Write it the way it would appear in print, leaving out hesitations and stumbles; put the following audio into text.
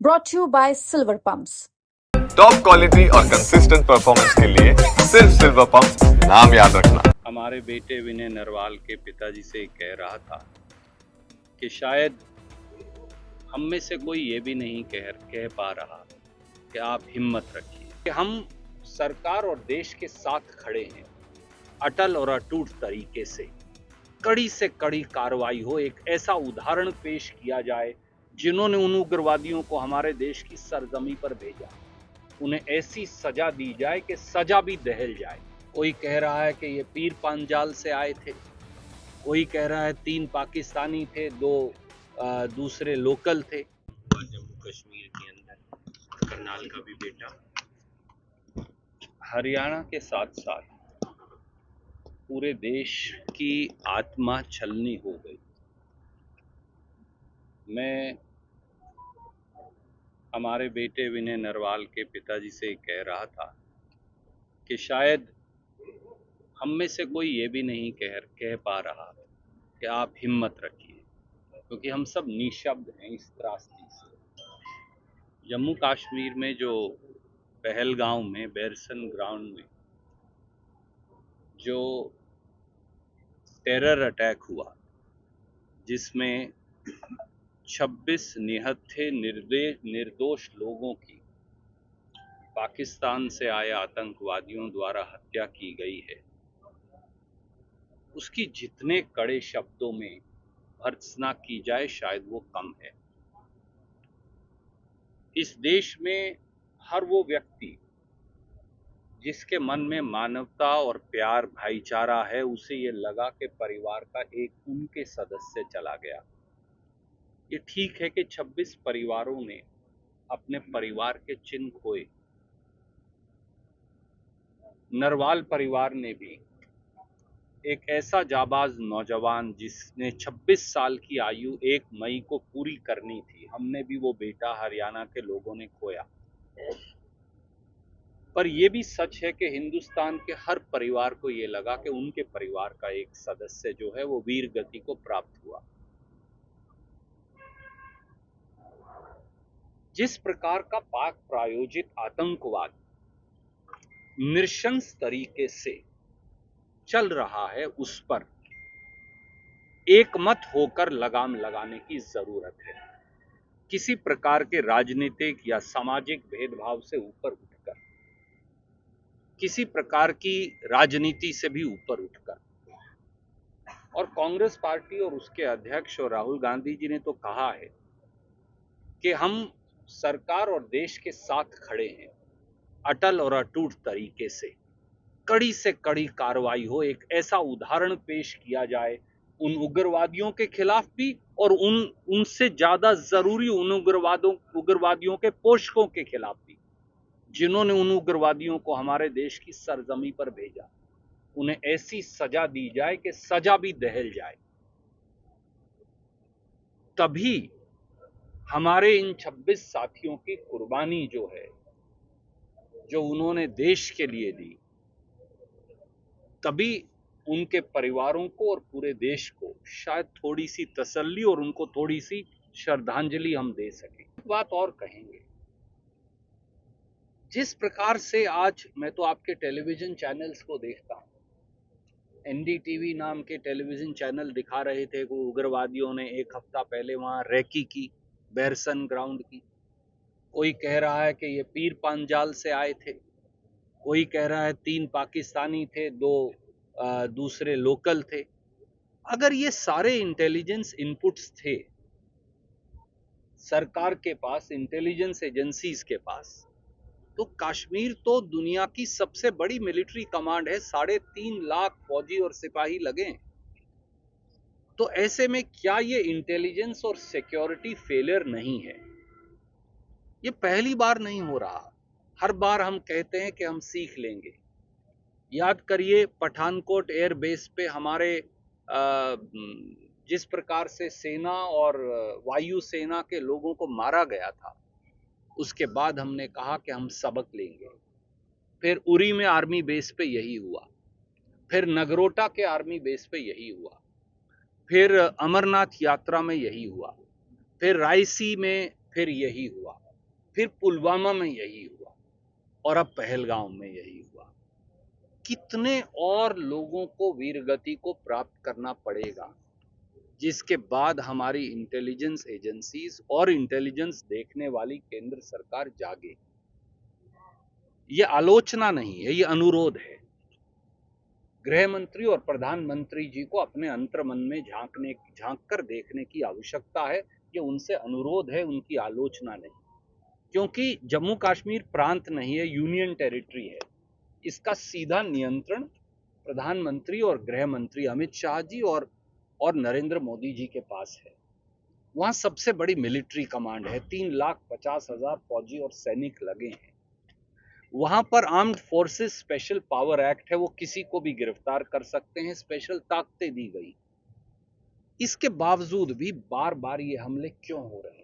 brought to you by Silver Pumps. Top quality और consistent performance के लिए सिर्फ सिल्वर पंप नाम याद रखना। हमारे बेटे विनय नरवाल के पिताजी से कह रहा था कि शायद हम में से कोई ये भी नहीं कह पा रहा कि आप हिम्मत रखिए कि हम सरकार और देश के साथ खड़े हैं, अटल और अटूट तरीके से कड़ी कार्रवाई हो, एक ऐसा उदाहरण पेश किया जाए जिन्होंने उन उग्रवादियों को हमारे देश की सरजमी पर भेजा, उन्हें ऐसी सजा दी जाए कि सजा भी दहल जाए। कोई कह रहा है कि ये पीर पांजाल से आए थे, कोई कह रहा है 3 पाकिस्तानी थे, 2 दूसरे लोकल थे। जम्मू कश्मीर के अंदर करनाल का भी बेटा, हरियाणा के साथ साथ पूरे देश की आत्मा छलनी हो गई। मैं हमारे बेटे विनय नरवाल के पिताजी से कह रहा था कि शायद हम में से कोई ये भी नहीं कह पा रहा कि आप हिम्मत रखिए, क्योंकि हम सब निशब्द हैं इस त्रासदी से। जम्मू कश्मीर में जो पहलगांव में बैरसन ग्राउंड में जो टेरर अटैक हुआ, जिसमें 26 निहत्थे निर्दोष लोगों की पाकिस्तान से आए आतंकवादियों द्वारा हत्या की गई है, उसकी जितने कड़े शब्दों में भर्त्सना की जाए शायद वो कम है। इस देश में हर वो व्यक्ति जिसके मन में मानवता और प्यार भाईचारा है, उसे ये लगा कि परिवार का एक उनके सदस्य चला गया। ये ठीक है कि 26 परिवारों ने अपने परिवार के चिन्ह खोए। नरवाल परिवार ने भी एक ऐसा जाबाज नौजवान जिसने 26 साल की आयु 1 मई को पूरी करनी थी, हमने भी वो बेटा हरियाणा के लोगों ने खोया। पर यह भी सच है कि हिंदुस्तान के हर परिवार को ये लगा कि उनके परिवार का एक सदस्य जो है वो वीर गति को प्राप्त हुआ। जिस प्रकार का पाक प्रायोजित आतंकवाद नृशंस तरीके से चल रहा है, उस पर एकमत होकर लगाम लगाने की जरूरत है। किसी प्रकार के राजनीतिक या सामाजिक भेदभाव से ऊपर उठकर, किसी प्रकार की राजनीति से भी ऊपर उठकर, और कांग्रेस पार्टी और उसके अध्यक्ष और राहुल गांधी जी ने तो कहा है कि हम सरकार और देश के साथ खड़े हैं, अटल और अटूट तरीके से कड़ी कार्रवाई हो, एक ऐसा उदाहरण पेश किया जाए उन उग्रवादियों के खिलाफ भी और उनसे ज्यादा जरूरी उन उग्रवादियों के पोषकों के खिलाफ भी, जिन्होंने उन उग्रवादियों को हमारे देश की सरजमी पर भेजा। उन्हें ऐसी सजा दी जाए कि सजा भी दहल जाए। तभी हमारे इन 26 साथियों की कुर्बानी जो है, जो उन्होंने देश के लिए दी, तभी उनके परिवारों को और पूरे देश को शायद थोड़ी सी तसल्ली और उनको थोड़ी सी श्रद्धांजलि हम दे सकें। एक बात और कहेंगे, जिस प्रकार से आज मैं तो आपके टेलीविजन चैनल्स को देखता हूं, एनडीटीवी नाम के टेलीविजन चैनल दिखा रहे थे कि उग्रवादियों ने 1 हफ्ता पहले वहां रैकी की, बैरसन ग्राउंड की। कोई कह रहा है कि ये पीर पांजाल से आए थे, कोई कह रहा है 3 पाकिस्तानी थे, 2 दूसरे लोकल थे। अगर ये सारे इंटेलिजेंस इनपुट्स थे सरकार के पास, इंटेलिजेंस एजेंसीज के पास, तो कश्मीर तो दुनिया की सबसे बड़ी मिलिट्री कमांड है, 3.5 लाख फौजी और सिपाही लगे। तो ऐसे में क्या ये इंटेलिजेंस और सिक्योरिटी फेलियर नहीं है? ये पहली बार नहीं हो रहा। हर बार हम कहते हैं कि हम सीख लेंगे। याद करिए पठानकोट एयर बेस पे हमारे जिस प्रकार से सेना और वायु सेना के लोगों को मारा गया था, उसके बाद हमने कहा कि हम सबक लेंगे। फिर उरी में आर्मी बेस पे यही हुआ, फिर नगरोटा के आर्मी बेस पे यही हुआ, फिर अमरनाथ यात्रा में यही हुआ, फिर रायसी में फिर यही हुआ। फिर पुलवामा में यही हुआ और अब पहलगाम में यही हुआ। कितने और लोगों को वीरगति को प्राप्त करना पड़ेगा जिसके बाद हमारी इंटेलिजेंस एजेंसीज और इंटेलिजेंस देखने वाली केंद्र सरकार जागे। ये आलोचना नहीं है, ये अनुरोध है। गृह मंत्री और प्रधानमंत्री जी को अपने अंतर्मन में झांक कर देखने की आवश्यकता है। ये उनसे अनुरोध है, उनकी आलोचना नहीं, क्योंकि जम्मू कश्मीर प्रांत नहीं है, यूनियन टेरिटरी है। इसका सीधा नियंत्रण प्रधानमंत्री और गृह मंत्री अमित शाह जी और नरेंद्र मोदी जी के पास है। वहां सबसे बड़ी मिलिट्री कमांड है, 3,50,000 फौजी और सैनिक लगे हैं। वहां पर armed forces special power act है, वो किसी को भी गिरफ्तार कर सकते हैं, स्पेशल ताकतें दी गई। इसके बावजूद भी बार बार ये हमले क्यों हो रहे हैं?